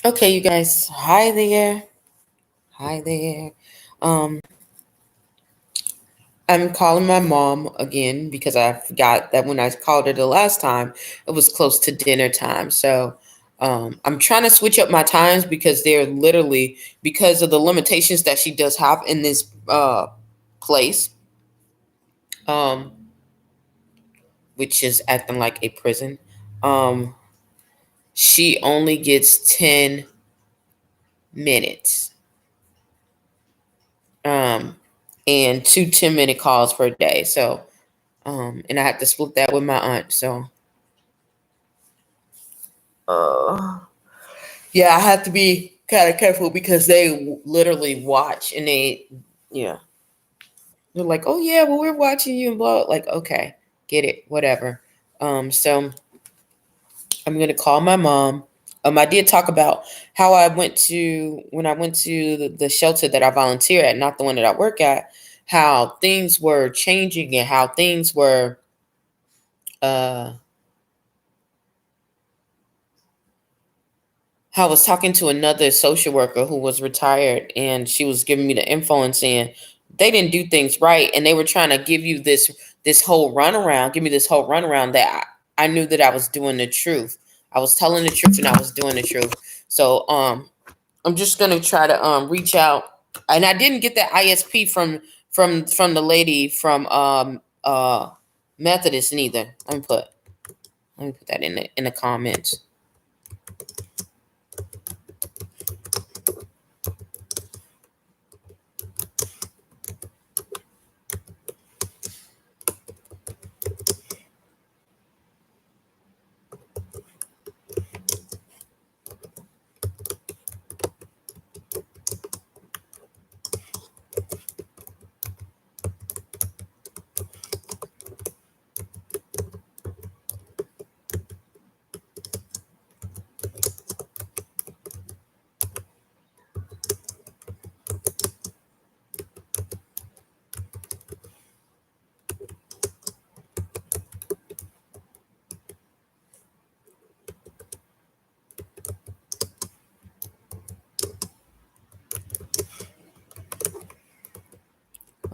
Okay, you guys. Hi there. Hi there. Um, I'm calling my mom again because I forgot that when I called her the last time, it was close to dinner time. So, I'm trying to switch up my times because they're literally because of the limitations that she does have in this place, um, which is acting like a prison. Um, she only gets 10 minutes. Um, and two 10-minute calls per day. So and I had to split that with my aunt. So, uh, yeah, I have to be kind of careful because they literally watch and yeah, they're like, oh yeah, well we're watching you and blah. Like, okay, get it, whatever. So I'm gonna call my mom. I did talk about how I went to when I went to the shelter that I volunteer at, not the one that I work at. How things were changing and how things were uh I was talking to another social worker who was retired, and she was giving me the info and saying they didn't do things right, and they were trying to give you this whole runaround, give me this whole runaround that I knew that I was doing the truth. I was telling the truth, and I was doing the truth. So I'm just gonna try to reach out, and I didn't get that ISP from the lady from Methodist neither. Let me put that in the comments.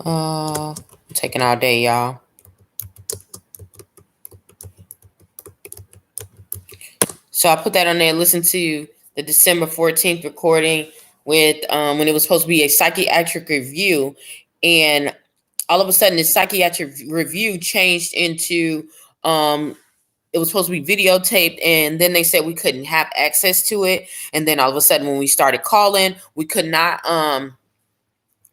I'm taking all day, y'all. So I put that on there. Listen to the December 14th recording with when it was supposed to be a psychiatric review, and all of a sudden, this psychiatric review changed into it was supposed to be videotaped, and then they said we couldn't have access to it. And then all of a sudden, when we started calling, we could not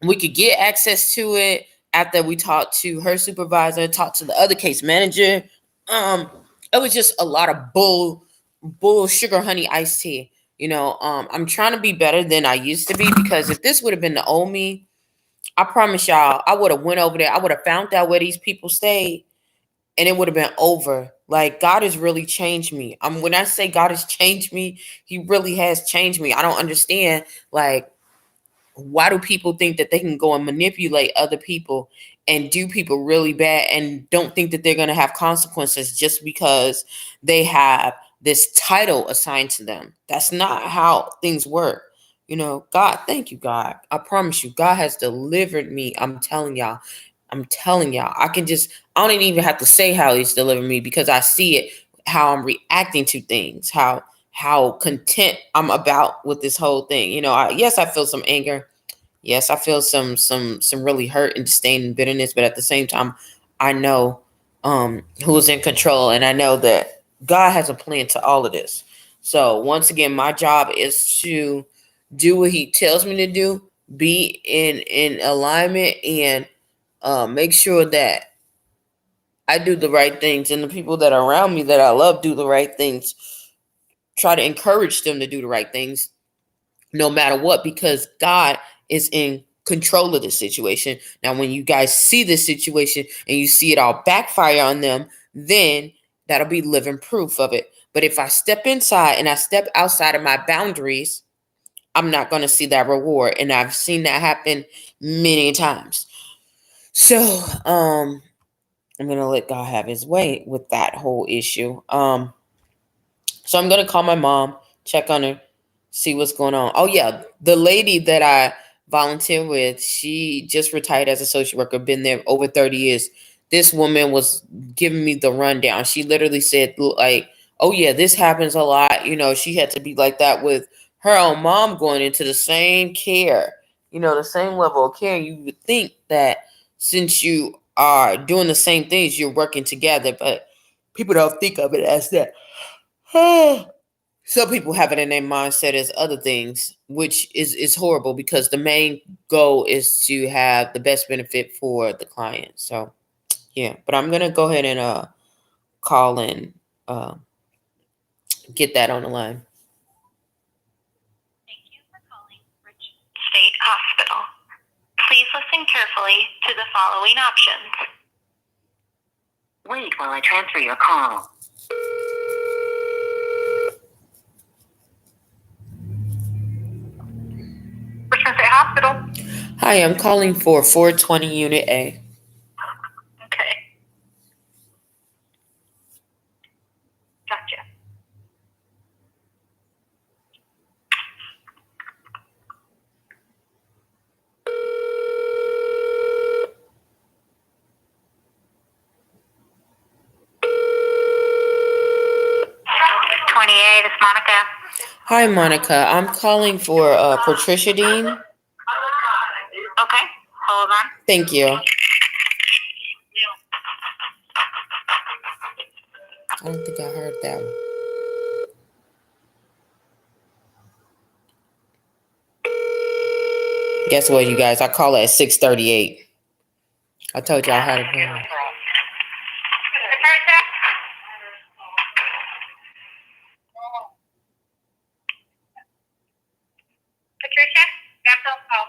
we could get access to it after we talked to her supervisor, talked to the other case manager. Um, it was just a lot of bull sugar honey iced tea. I'm trying to be better than I used to be because if this would have been the old me, I promise y'all, I would have went over there. I would have found out where these people stayed, and it would have been over. Like God has really changed me. When I say God has changed me, He really has changed me. I don't understand. Like, why do people think that they can go and manipulate other people and do people really bad and don't think that they're going to have consequences just because they have this title assigned to them? That's not how things work. God, thank you, God. I promise you, God has delivered me. I'm telling y'all. I'm telling y'all. I don't even have to say how He's delivered me because I see it, how I'm reacting to things, how content I'm about with this whole thing. Yes, I feel some anger. Yes, I feel some really hurt and disdain and bitterness, but at the same time, I know who's in control, and I know that God has a plan to all of this. So once again, my job is to do what He tells me to do, be in alignment, and make sure that I do the right things, and the people that are around me that I love do the right things. Try to encourage them to do the right things, no matter what, because God is in control of the situation. Now, when you guys see this situation and you see it all backfire on them, then that'll be living proof of it. But if I step inside and I step outside of my boundaries, I'm not going to see that reward. And I've seen that happen many times. So, I'm going to let God have His way with that whole issue. So I'm going to call my mom check on her, see what's going on. Oh yeah, the lady that I volunteer with, she just retired as a social worker, been there over 30 years. This woman was giving me the rundown. She literally said, like, oh yeah, this happens a lot. She had to be like that with her own mom going into the same care, the same level of care. You would think that since you are doing the same things, you're working together, but people don't think of it as that. Some people have it in their mindset as other things, which is horrible because the main goal is to have the best benefit for the client. So, yeah, but I'm gonna go ahead and call and get that on the line. Thank you for calling Rich State Hospital. Please listen carefully to the following options. Wait while I transfer your call. Richmond State Hospital. Hi, I'm calling for 420 Unit A. Okay. Gotcha. It's Monica. Hi, Monica. I'm calling for Patricia Dean. Okay, hold on. Thank you. I don't think I heard that one. Guess what, you guys? I call it at 6:38. I told you I had a plan. Patricia, got phone call.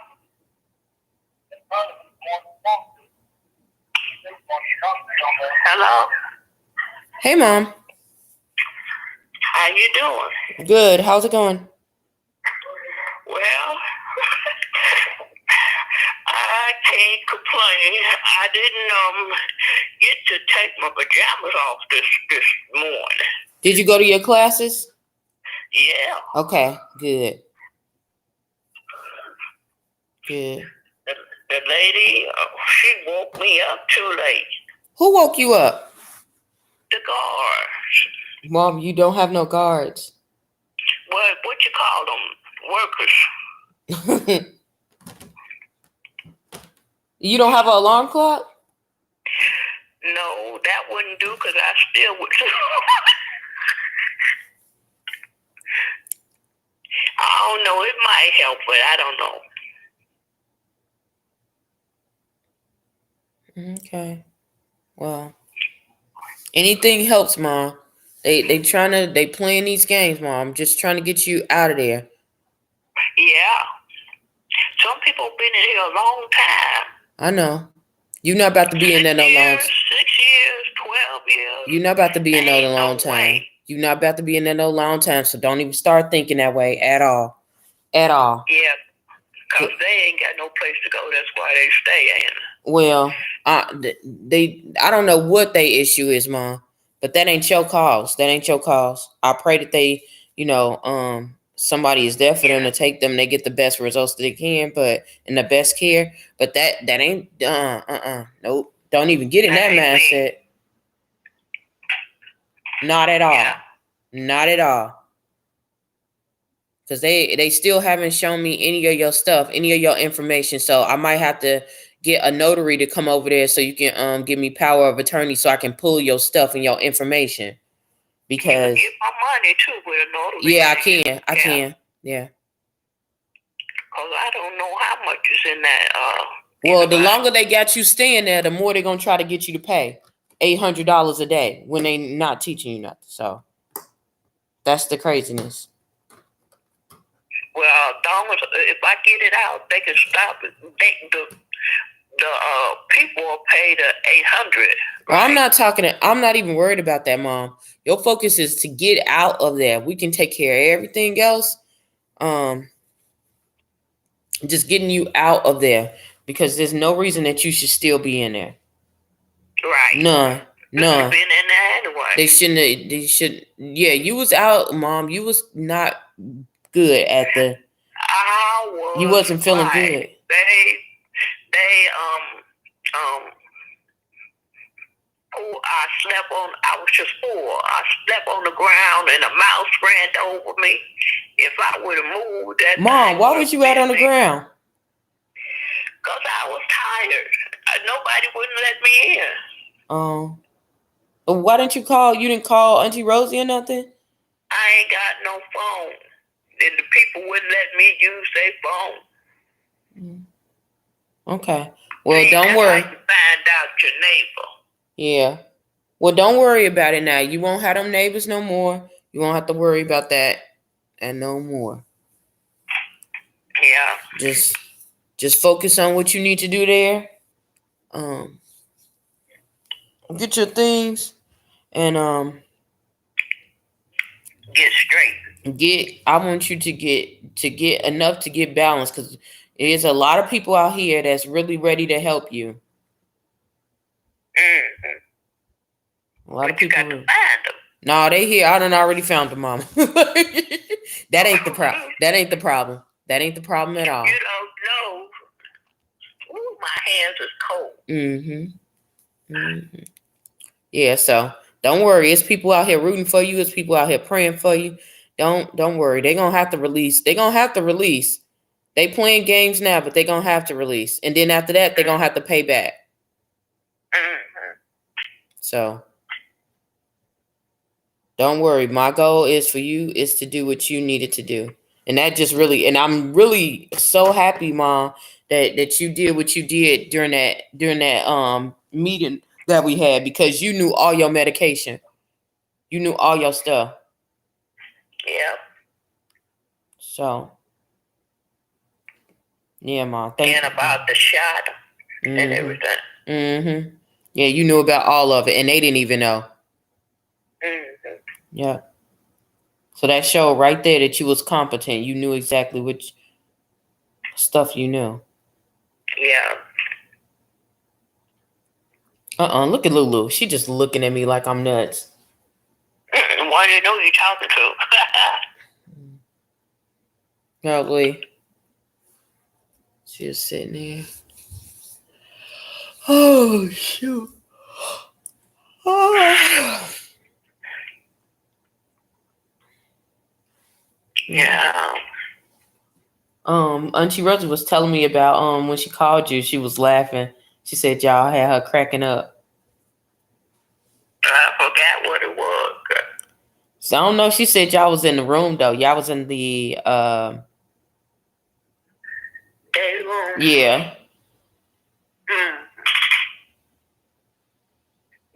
Hello. Hey, Mom. How you doing? Good. How's it going? Well, I can't complain. I didn't get to take my pajamas off this morning. Did you go to your classes? Yeah. Okay. Good. Good. The lady, she woke me up too late. Who woke you up? The guards. Mom, you don't have no guards. What you call them? Workers. You don't have an alarm clock? No, that wouldn't do because I still would. I don't know. It might help, but I don't know. Okay. Well, anything helps, Mom. They playing these games, Mom. I'm just trying to get you out of there. Yeah. Some people been in here a long time. I know. You're not about to be in there no long time. 6 years, 12 years. You're not about to be in there no long time. You're not about to be in there no long time, so don't even start thinking that way at all. At all. Yeah, because they ain't got no place to go. That's why they stay in. Well, I don't know what their issue is, Mom, but that ain't your cause. That ain't your cause. I pray that they, somebody is there for them to take them. They get the best results that they can, but in the best care. But that ain't nope. Don't even get in that mindset. Not at all. Yeah. Not at all. Because they still haven't shown me any of your stuff, any of your information. So I might have to get a notary to come over there so you can give me power of attorney so I can pull your stuff and your information. Because you get my money too with a notary. Yeah, I can. Yeah. Because I don't know how much is in that. Well, the longer they got you staying there, the more they're gonna try to get you to pay $800 a day when they not teaching you nothing. So that's the craziness. Well, if I get it out, they can stop it. The people will pay the $800. Right? Well, I'm not even worried about that, Mom. Your focus is to get out of there. We can take care of everything else. Just getting you out of there because there's no reason that you should still be in there. Right. None. Been in there anyway. They shouldn't. They should. Yeah, you was out, Mom. You was not good at the. You wasn't feeling good. I slept on. I was just 4. I slept on the ground, and a mouse ran over me. If I would have moved, that. Mom, why was you out on the ground? Because I was tired. Nobody wouldn't let me in. Why didn't you call? You didn't call Auntie Rosie or nothing? I ain't got no phone. And the people wouldn't let me use their phone. Okay. Well, don't worry. You find out your neighbor. Yeah. Well, don't worry about it now. You won't have them neighbors no more. You won't have to worry about that and no more. Yeah. Just focus on what you need to do there. Get your things and get straight. I want you to get enough to get balanced, because there's a lot of people out here that's really ready to help you. Mm-hmm. A lot of people. You got to find them. No, they here. I done already found them, Mama. That ain't the problem. That ain't the problem. That ain't the problem at all. You don't know. Ooh, my hands is cold. Yeah, so don't worry. It's people out here rooting for you. It's people out here praying for you. Don't worry. They're gonna have to release. They playing games now, but they're gonna have to release. And then after that, they're gonna have to pay back. So don't worry. My goal is for you is to do what you needed to do. And that just really, and I'm really so happy, Mom, that you did what you did during that meeting that we had, because you knew all your medication. You knew all your stuff. Yeah. So yeah, Mom. Thank you. And about the shot and everything. Yeah, you knew about all of it, and they didn't even know. Yeah. So that showed right there that you was competent. You knew exactly which stuff you knew. Yeah. Look at Lulu. She just looking at me like I'm nuts. Why do you know you're talking to? Probably. She was sitting there. Oh, shoot. Oh. Yeah. Auntie Rosie was telling me about when she called you, she was laughing. She said y'all had her cracking up. I forgot what it was. So I don't know. She said y'all was in the room though. Y'all was in the day room. Yeah.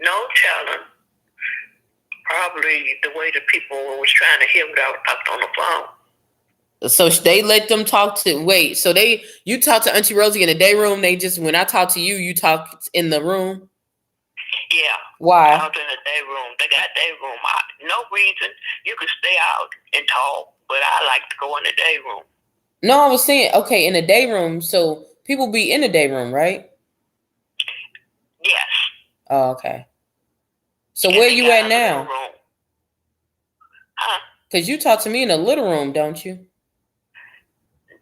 No telling. Probably the way the people was trying to hear what I was talking on the phone. So they let them talk to. Wait. So you talked to Auntie Rosie in the day room. They just, when I talked to you, you talked in the room. Yeah. Why? I was in the day room. They got day room. No reason. You could stay out and talk, but I like to go in the day room. No, I was saying, okay, in the day room. So people be in the day room, right? Yes. Oh, okay. So where you at now? Huh? Because you talk to me in the little room, don't you?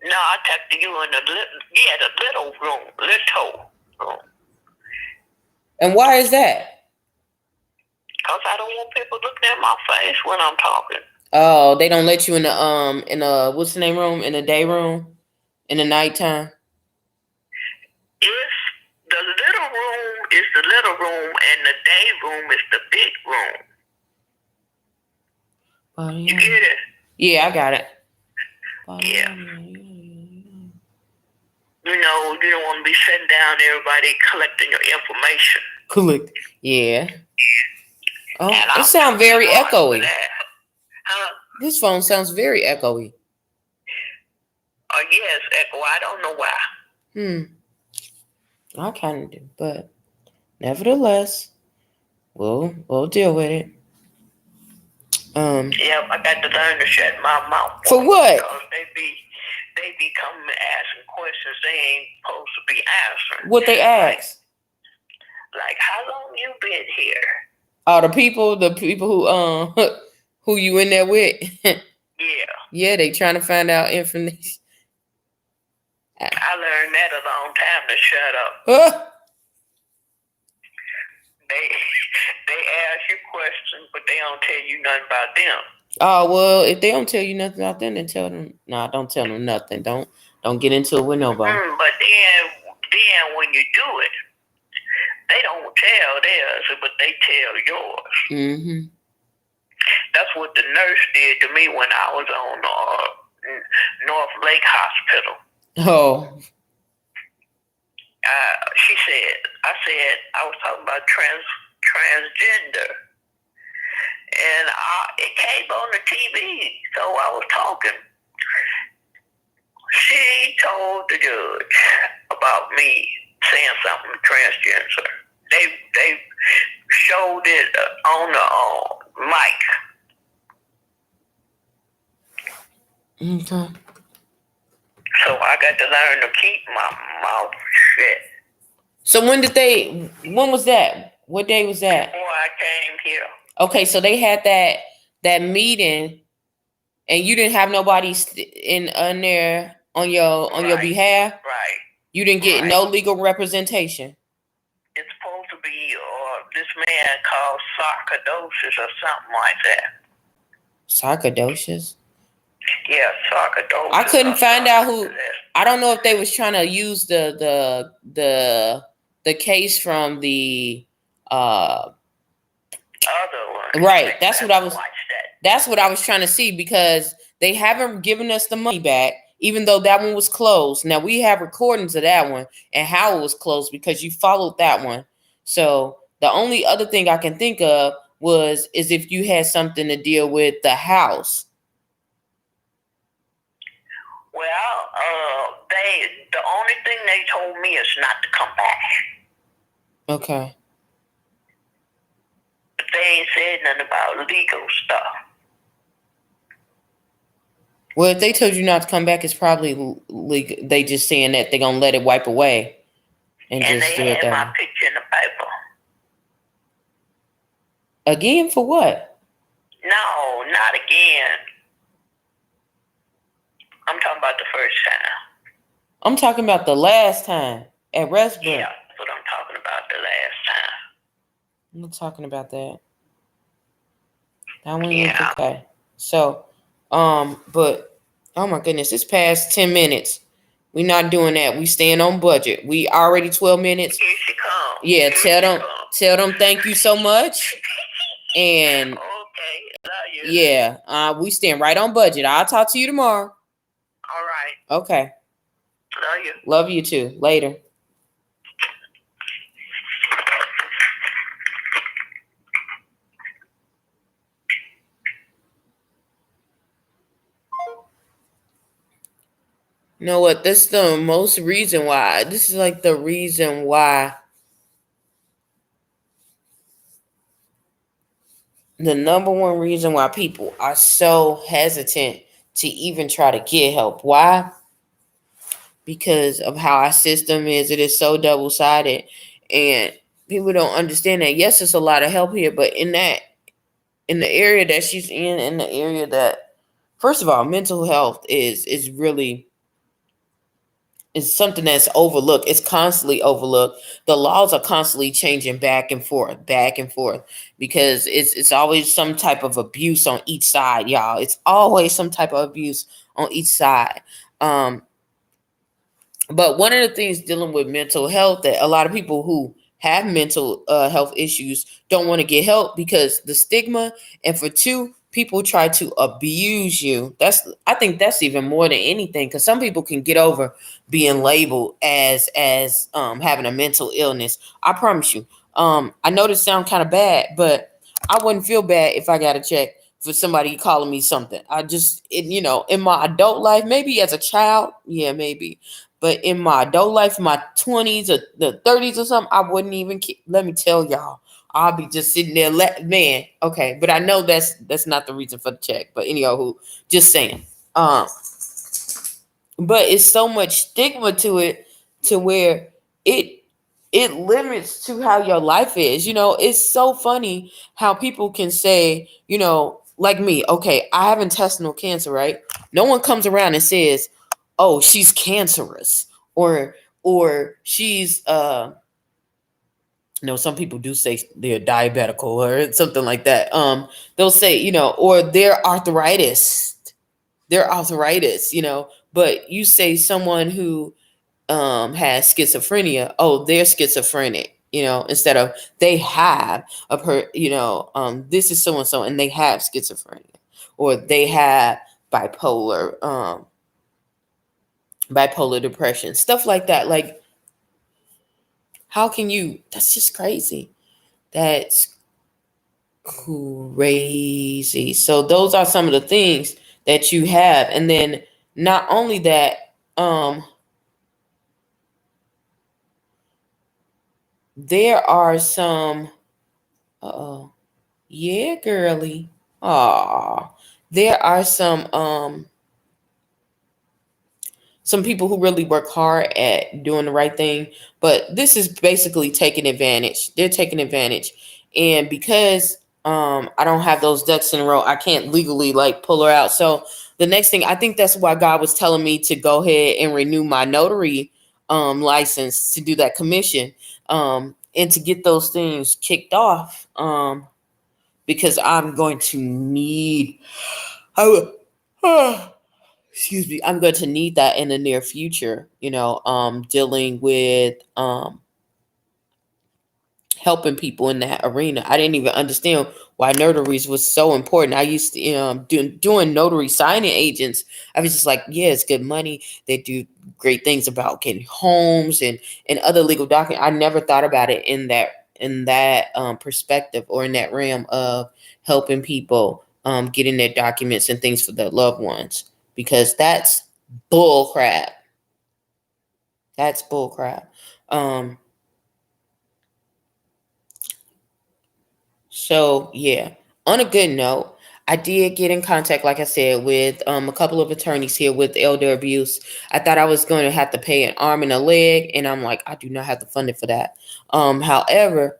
No, I talk to you in the little room. Little room. And why is that? Because I don't want people looking at my face when I'm talking. Oh, they don't let you in the what's the name room? In the day room? In the nighttime? If the little room is the little room and the day room is the big room. You get it? Yeah, I got it. Yeah. You know, you don't want to be sitting down everybody collecting your information. Yeah. Oh, it sounds very echoey. Huh? This phone sounds very echoey. Oh, yes, echo. I don't know why. I kind of do, but nevertheless, we'll deal with it. Yep, I got to learn to shut my mouth. For what? Because they be coming asking questions they ain't supposed to be answering. What they ask? Like how long you been here? Oh, the people who who you in there with. Yeah. Yeah, they trying to find out information. I learned that a long time to shut up. They they ask you questions, but they don't tell you nothing about them. Oh well, if they don't tell you nothing about them, then tell them. Nah, don't tell them nothing. Don't get into it with nobody. But then when you do it, they don't tell theirs, but they tell yours. Mm-hmm. That's what the nurse did to me when I was on North Lake Hospital. Oh. She said, I was talking about transgender. And it came on the TV, so I was talking. She told the judge about me saying something transgender. They showed it on the mic. Okay. So I got to learn to keep my mouth shut. So when was that? What day was that? Before I came here. Okay, so they had that meeting, and you didn't have nobody in there on your behalf. Right. You didn't get no legal representation. It's supposed to be this man called sarcoidosis or something like that. Sarcoidosis? Yeah, sarcoidosis. I couldn't find out who. I don't know if they was trying to use the case from the other one. Right. That's what I was. That's what I was trying to see, because they haven't given us the money back, even though that one was closed. Now we have recordings of that one and how it was closed because you followed that one. So the only other thing I can think of is if you had something to deal with the house. Well, the only thing they told me is not to come back. Okay. But they ain't said nothing about legal stuff. Well, if they told you not to come back, it's probably legal. They just saying that they're gonna let it wipe away, and just do it that way. And they had my picture in the paper. Again, for what? No, not again. I'm talking about the first time. I'm talking about the last time at Westbrook. Yeah, that's what I'm talking about, the last time. I'm not talking about that. That one was okay. So, but oh my goodness, it's past 10 minutes. We're not doing that. We staying on budget. We already 12 minutes. Here she comes. Yeah, tell them thank you so much. And okay, love you. Yeah, we stand right on budget. I'll talk to you tomorrow. All right. Okay. Love you. Love you too. Later. You know what? This is the most reason why. This is like the reason why. The number one reason why people are so hesitant to even try to get help. Why? Because of how our system is. It is so double-sided. And people don't understand that. Yes, there's a lot of help here, but in the area that she's in the area that, first of all, mental health is really is something that's overlooked. It's constantly overlooked. The laws are constantly changing back and forth, because it's always some type of abuse on each side, y'all. It's always some type of abuse on each side. But one of the things dealing with mental health, that a lot of people who have mental health issues don't want to get help because the stigma, and for two, people try to abuse you. I think that's even more than anything, because some people can get over being labeled as having a mental illness. I promise you. I know this sounds kind of bad, but I wouldn't feel bad if I got a check for somebody calling me something. In my adult life, maybe as a child, yeah, maybe. But in my adult life, my 20s or the 30s or something, I wouldn't even let me tell y'all. I'll be just sitting there, man. Okay, but I know that's not the reason for the check. But anyhow, just saying. But it's so much stigma to it, to where it it limits to how your life is. It's so funny how people can say, like me, okay, I have intestinal cancer, right? No one comes around and says, oh, she's cancerous, or she's some people do say they're diabetical or something like that. They'll say, or they're arthritis, but you say someone who has schizophrenia, oh, they're schizophrenic, instead of they have this is so and so and they have schizophrenia, or they have bipolar depression, stuff like that. Like, how can you? That's just crazy. That's crazy. So those are some of the things that you have, and then not only that, there are some. Oh, yeah, girly. Aw, there are some people who really work hard at doing the right thing, but this is basically taking advantage. They're taking advantage, and because I don't have those ducks in a row, I can't legally like pull her out. So the next thing, I think that's why God was telling me to go ahead and renew my notary license to do that commission, and to get those things kicked off, because I'm going to need. I will, excuse me, I'm going to need that in the near future, dealing with helping people in that arena. I didn't even understand why notaries was so important. I used to doing notary signing agents. I was just like, yeah, it's good money. They do great things about getting homes and other legal documents. I never thought about it in that perspective, or in that realm of helping people getting their documents and things for their loved ones, because that's bull crap. That's bull crap. Um, So yeah, on a good note, I did get in contact, like I said, with a couple of attorneys here with elder abuse. I thought I was going to have to pay an arm and a leg, and I'm like, I do not have the funding for that. However,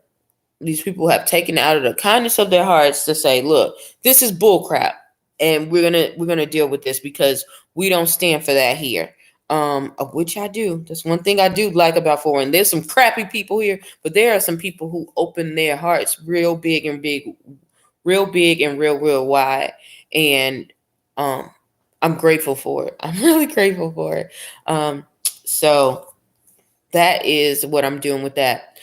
these people have taken it out of the kindness of their hearts to say, look, this is bullcrap, and we're gonna deal with this because we don't stand for that here. Of which I do. That's one thing I do like about foreign. There's some crappy people here, but there are some people who open their hearts real big and real wide. And I'm grateful for it. I'm really grateful for it. So that is what I'm doing with that.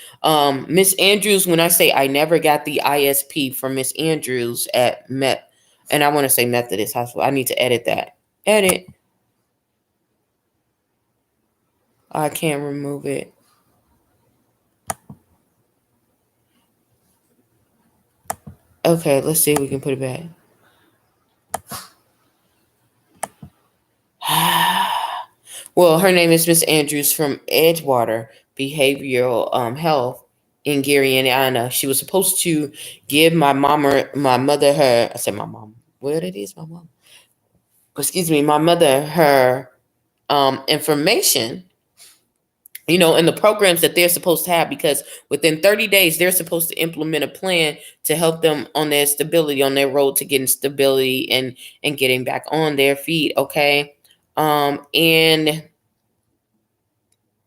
Miss Andrews, when I say I never got the ISP from Miss Andrews at Met, and I want to say Methodist Hospital, I need to edit that. Edit. I can't remove it. Okay, let's see if we can put it back. Well, her name is Miss Andrews from Edgewater Behavioral Health in Gary, Indiana. She was supposed to give my mother her. I said my mom. What it is, my mom. Excuse me, my mother her information, and the programs that they're supposed to have, because within 30 days they're supposed to implement a plan to help them on their stability, on their road to getting stability and getting back on their feet. Okay. And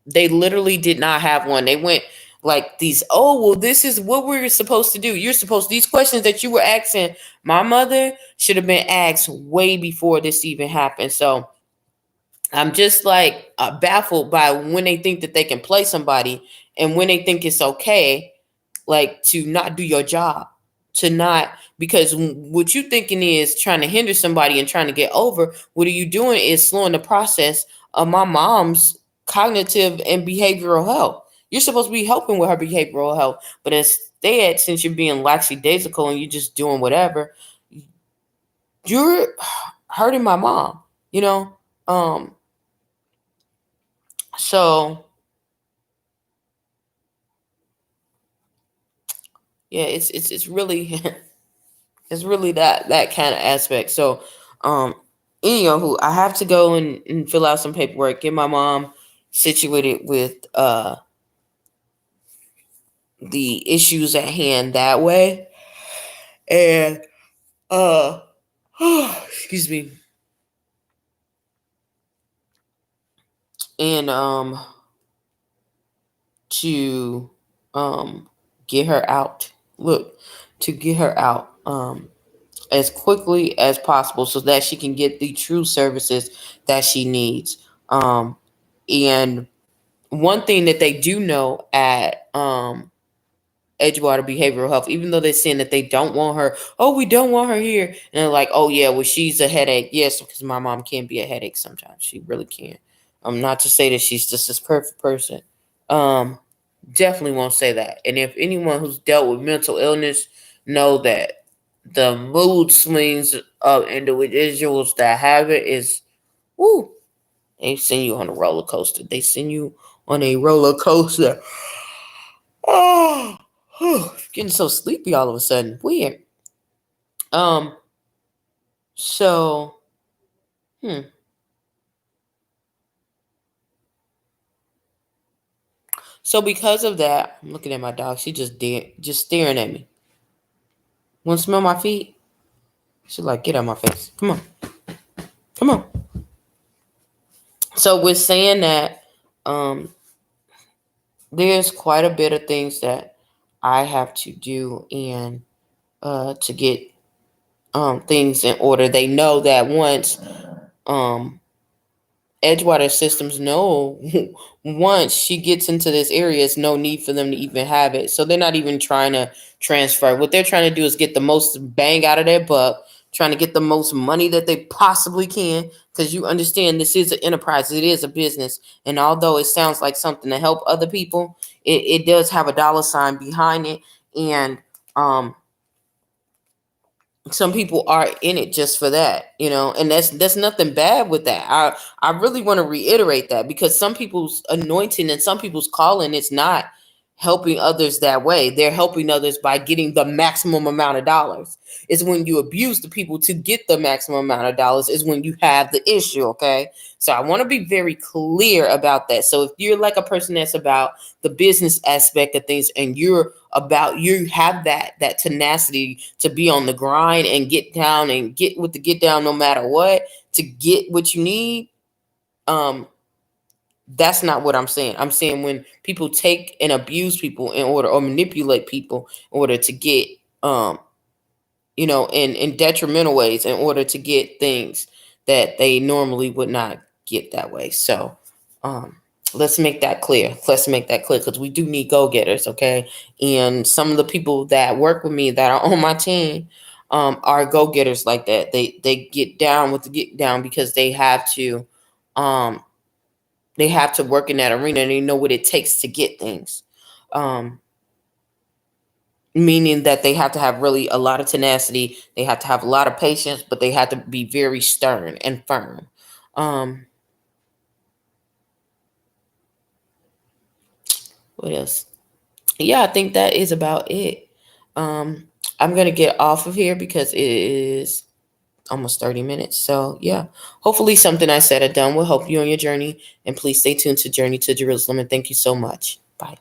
they literally did not have one. They went like these, oh, well, this is what we're supposed to do. These questions that you were asking my mother should have been asked way before this even happened. So I'm just like baffled by when they think that they can play somebody, and when they think it's okay, like, to not do your job, to not, because what you thinking is trying to hinder somebody and trying to get over. What are you doing is slowing the process of my mom's cognitive and behavioral health. You're supposed to be helping with her behavioral health, but instead, since you're being lackadaisical and you're just doing whatever, you're hurting my mom. You know, um, so yeah, it's really it's really that kind of aspect. So, um, who I have to go and fill out some paperwork, get my mom situated with the issues at hand that way. And uh excuse me. And to get her out. Look, to get her out as quickly as possible so that she can get the true services that she needs. And one thing that they do know at Edgewater Behavioral Health, even though they're saying that they don't want her, oh, we don't want her here. And they're like, oh, yeah, well, she's a headache. Yes, because my mom can be a headache sometimes. She really can. Not to say that she's just this perfect person. Um, Definitely won't say that. And if anyone who's dealt with mental illness know that the mood swings of individuals that have it is, woo, they send you on a roller coaster. They send you on a roller coaster. Oh, getting so sleepy all of a sudden. Weird. Um. So, hmm. So because of that, I'm looking at my dog. She just staring at me. Want to smell my feet? She's like, get out of my face. Come on, come on. So we're saying that there's quite a bit of things that I have to do and to get things in order. They know that once um, Edgewater systems know once she gets into this area, it's no need for them to even have it. So they're not even trying to transfer. What they're trying to do is get the most bang out of their buck, trying to get the most money that they possibly can. Because you understand this is an enterprise, it is a business. And although it sounds like something to help other people, it does have a dollar sign behind it. And some people are in it just for that, and that's nothing bad with that. I really want to reiterate that, because some people's anointing and some people's calling is not helping others that way. They're helping others by getting the maximum amount of dollars. It's when you abuse the people to get the maximum amount of dollars is when you have the issue. Okay, so I want to be very clear about that. So if you're like a person that's about the business aspect of things, and you have that tenacity to be on the grind and get down and get down no matter what to get what you need, that's not what I'm saying. I'm saying when people take and abuse people in order, or manipulate people in order to get in detrimental ways in order to get things that they normally would not get that way. So um, let's make that clear. Let's make that clear, because we do need go-getters, okay? And some of the people that work with me that are on my team are go-getters like that. They get down with the get down because um, they have to work in that arena and they know what it takes to get things. Um, Meaning that they have to have really a lot of tenacity, they have to have a lot of patience, but they have to be very stern and firm. um what else? Yeah, I think that is about it. I'm gonna get off of here because it is almost 30 minutes. So yeah, hopefully something I said or done will help you on your journey, and please stay tuned to Journey to Jerusalem, and thank you so much. Bye.